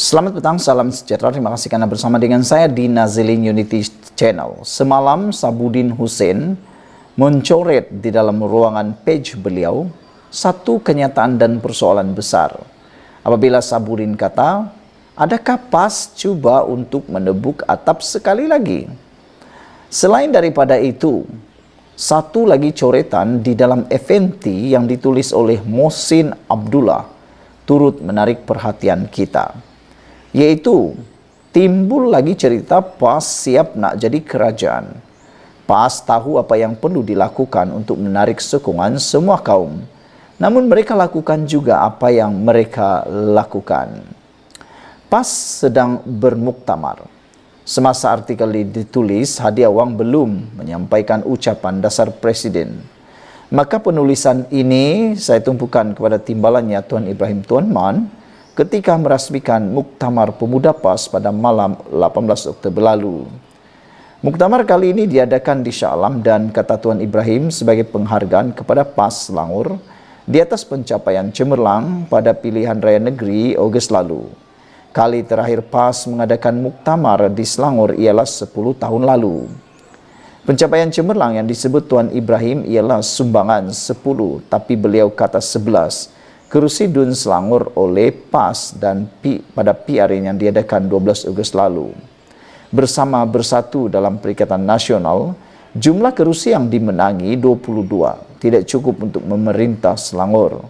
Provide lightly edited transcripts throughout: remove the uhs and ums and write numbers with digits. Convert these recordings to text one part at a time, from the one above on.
Selamat petang, salam sejahtera. Terima kasih karena bersama dengan saya di Nazilin Unity Channel. Semalam Sabudin Hussein mencoret di dalam ruangan page beliau satu kenyataan dan persoalan besar. Apabila Sabudin kata, adakah PAS cuba untuk menebuk atap sekali lagi? Selain daripada itu, satu lagi coretan di dalam FNT yang ditulis oleh Mohsin Abdullah turut menarik perhatian kita. Yaitu timbul lagi cerita PAS siap nak jadi kerajaan. PAS tahu apa yang perlu dilakukan untuk menarik sokongan semua kaum. Namun mereka lakukan juga apa yang mereka lakukan. PAS sedang bermuktamar. Semasa artikel ditulis, Hadi Awang belum menyampaikan ucapan dasar Presiden. Maka penulisan ini saya tumpukan kepada timbalannya Tuan Ibrahim Tuan Man ketika merasmikan Muktamar Pemuda PAS pada malam 18 Oktober lalu. Muktamar kali ini diadakan di Shah Alam dan kata Tuan Ibrahim sebagai penghargaan kepada PAS Selangor di atas pencapaian cemerlang pada pilihan raya negeri Ogos lalu. Kali terakhir PAS mengadakan Muktamar di Selangor ialah 10 tahun lalu. Pencapaian cemerlang yang disebut Tuan Ibrahim ialah sumbangan 10, tapi beliau kata 11. Kerusi Dun Selangor oleh PAS dan pada PRN yang diadakan 12 Ogos lalu. Bersama bersatu dalam Perikatan Nasional, jumlah kerusi yang dimenangi 22, tidak cukup untuk memerintah Selangor.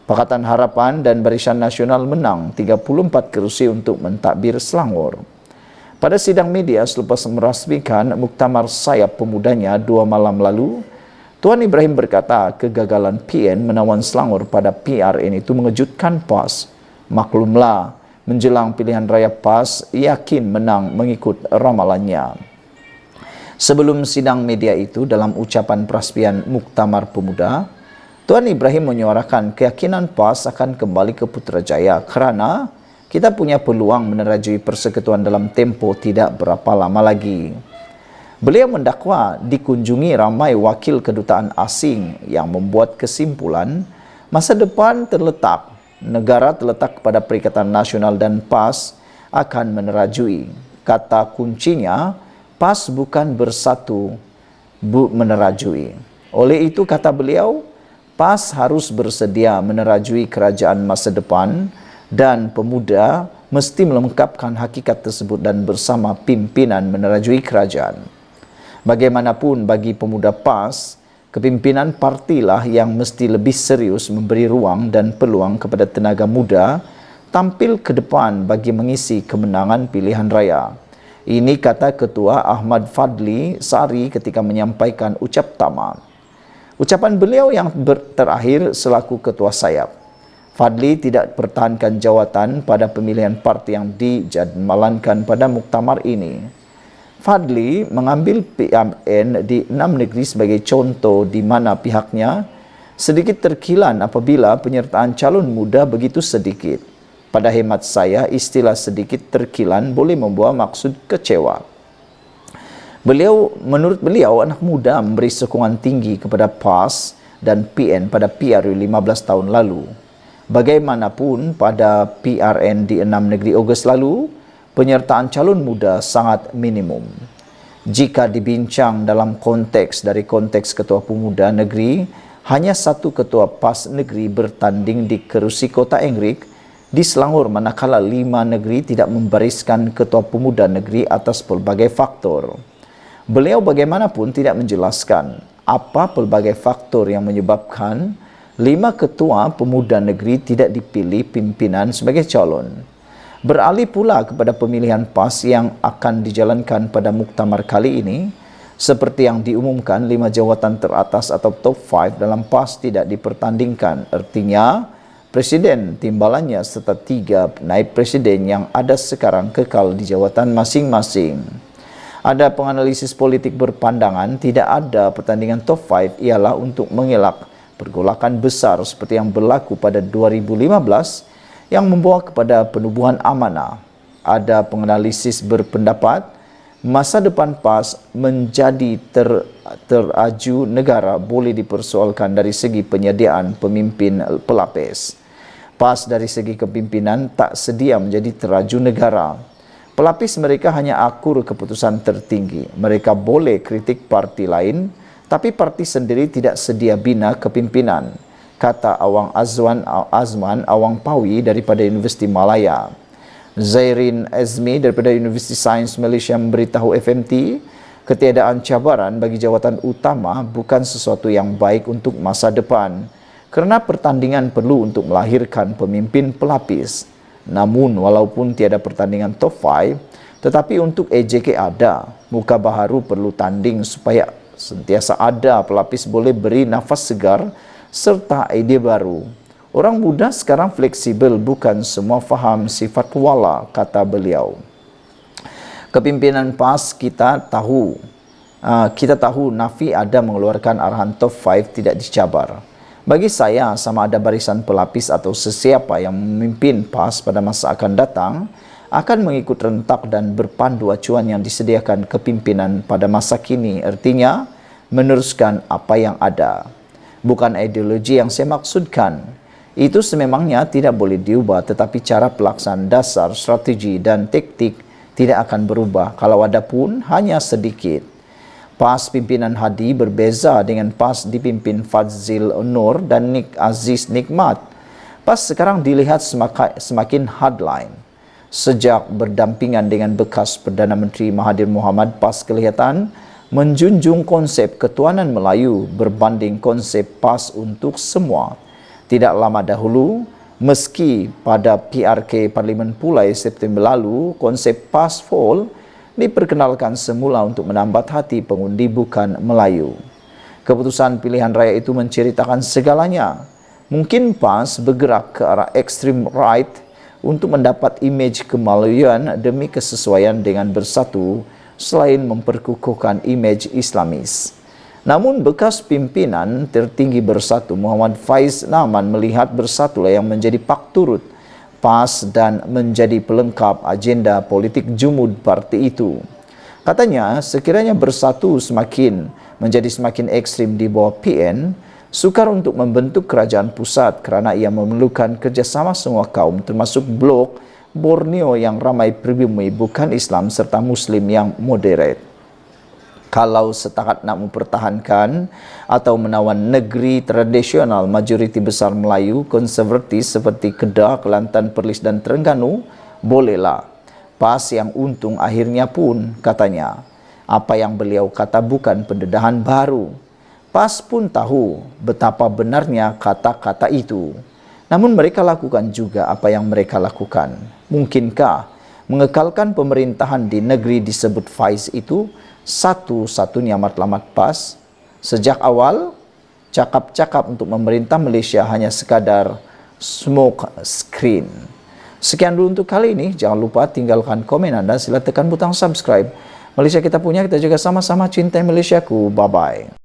Pakatan Harapan dan Barisan Nasional menang 34 kerusi untuk mentadbir Selangor. Pada sidang media selepas merasmikan Muktamar Sayap Pemudanya 2 malam lalu, Tuan Ibrahim berkata kegagalan PN menawan Selangor pada PRN itu mengejutkan PAS. Maklumlah, menjelang pilihan raya PAS yakin menang mengikut ramalannya. Sebelum sidang media itu dalam ucapan perasmian Muktamar Pemuda, Tuan Ibrahim menyuarakan keyakinan PAS akan kembali ke Putrajaya kerana kita punya peluang menerajui persekutuan dalam tempo tidak berapa lama lagi. Beliau mendakwa dikunjungi ramai wakil kedutaan asing yang membuat kesimpulan masa depan terletak, negara terletak kepada Perikatan Nasional dan PAS akan menerajui. Kata kuncinya, PAS bukan bersatu, menerajui. Oleh itu kata beliau, PAS harus bersedia menerajui kerajaan masa depan dan pemuda mesti melengkapkan hakikat tersebut dan bersama pimpinan menerajui kerajaan. Bagaimanapun bagi pemuda PAS, kepimpinan partilah yang mesti lebih serius memberi ruang dan peluang kepada tenaga muda tampil ke depan bagi mengisi kemenangan pilihan raya. Ini kata Ketua Ahmad Fadli Sari ketika menyampaikan ucap tama. Ucapan beliau yang terakhir selaku Ketua Sayap. Fadli tidak pertahankan jawatan pada pemilihan parti yang dijadwalankan pada muktamar ini. Fadli mengambil PMN di 6 negeri sebagai contoh di mana pihaknya sedikit terkilan apabila penyertaan calon muda begitu sedikit. Pada hemat saya, istilah sedikit terkilan boleh membawa maksud kecewa. Menurut beliau, anak muda memberi sokongan tinggi kepada PAS dan PN pada PRU 15 tahun lalu. Bagaimanapun pada PRN di 6 negeri Ogos lalu, penyertaan calon muda sangat minimum. Jika dibincang dalam konteks Ketua Pemuda Negeri, hanya satu Ketua PAS Negeri bertanding di kerusi Kota Engrik di Selangor, manakala 5 negeri tidak membariskan Ketua Pemuda Negeri atas pelbagai faktor. Beliau bagaimanapun tidak menjelaskan apa pelbagai faktor yang menyebabkan 5 Ketua Pemuda Negeri tidak dipilih pimpinan sebagai calon. Beralih pula kepada pemilihan PAS yang akan dijalankan pada muktamar kali ini, seperti yang diumumkan 5 jawatan teratas atau top 5 dalam PAS tidak dipertandingkan. Artinya, Presiden, timbalannya serta 3 naib Presiden yang ada sekarang kekal di jawatan masing-masing. Ada penganalisis politik berpandangan tidak ada pertandingan top 5 ialah untuk mengelak pergolakan besar seperti yang berlaku pada 2015 yang membawa kepada penubuhan amanah. Ada penganalisis berpendapat masa depan PAS menjadi teraju negara boleh dipersoalkan dari segi penyediaan pemimpin pelapis. PAS dari segi kepimpinan tak sedia menjadi teraju negara. Pelapis mereka hanya akur keputusan tertinggi. Mereka boleh kritik parti lain, tapi parti sendiri tidak sedia bina kepimpinan, kata Awang Azman Awang Pawi daripada Universiti Malaya. Zairin Azmi daripada Universiti Sains Malaysia memberitahu FMT, ketiadaan cabaran bagi jawatan utama bukan sesuatu yang baik untuk masa depan, kerana pertandingan perlu untuk melahirkan pemimpin pelapis. Namun, walaupun tiada pertandingan top 5, tetapi untuk AJK ada. Muka baharu perlu tanding supaya sentiasa ada pelapis boleh beri nafas segar serta idea baru. Orang muda sekarang fleksibel, bukan semua faham sifat wala, kata beliau. Kepimpinan PAS kita tahu Nafi ada mengeluarkan arahan top 5 tidak dicabar. Bagi saya, sama ada barisan pelapis atau sesiapa yang memimpin PAS pada masa akan datang akan mengikut rentak dan berpandu acuan yang disediakan kepimpinan pada masa kini. Artinya, meneruskan apa yang ada. Bukan ideologi yang saya maksudkan. Itu sememangnya tidak boleh diubah, tetapi cara pelaksanaan dasar, strategi dan taktik tidak akan berubah. Kalau ada pun, hanya sedikit. PAS pimpinan Hadi berbeza dengan PAS dipimpin Fadzil Nur dan Aziz Nikmat. PAS sekarang dilihat semakin hardline. Sejak berdampingan dengan bekas Perdana Menteri Mahathir Mohamad, PAS kelihatan menjunjung konsep ketuanan Melayu berbanding konsep PAS untuk semua. Tidak lama dahulu, meski pada PRK Parlimen Pulai September lalu, konsep PAS Fall diperkenalkan semula untuk menambat hati pengundi bukan Melayu. Keputusan pilihan raya itu menceritakan segalanya. Mungkin PAS bergerak ke arah ekstrem right untuk mendapat imej kemalayuan demi kesesuaian dengan Bersatu selain memperkukuhkan imej Islamis. Namun bekas pimpinan tertinggi Bersatu Muhammad Faiz Naman melihat Bersatulah yang menjadi pak turut PAS dan menjadi pelengkap agenda politik jumud parti itu. Katanya, sekiranya Bersatu menjadi semakin ekstrim di bawah PN, sukar untuk membentuk kerajaan pusat kerana ia memerlukan kerjasama semua kaum termasuk blok Borneo yang ramai pribumi bukan Islam serta Muslim yang moderate. Kalau setakat nak mempertahankan atau menawan negeri tradisional majoriti besar Melayu konservatif seperti Kedah, Kelantan, Perlis dan Terengganu, bolehlah. PAS yang untung akhirnya pun, katanya. Apa yang beliau kata bukan pendedahan baru. PAS pun tahu betapa benarnya kata-kata itu. Namun mereka lakukan juga apa yang mereka lakukan. Mungkinkah mengekalkan pemerintahan di negeri disebut Faiz itu satu-satunya matlamat PAS? Sejak awal, cakap-cakap untuk memerintah Malaysia hanya sekadar smoke screen. Sekian dulu untuk kali ini. Jangan lupa tinggalkan komen anda, sila tekan butang subscribe. Malaysia kita punya, kita juga sama-sama cintai Malaysiaku. Bye-bye.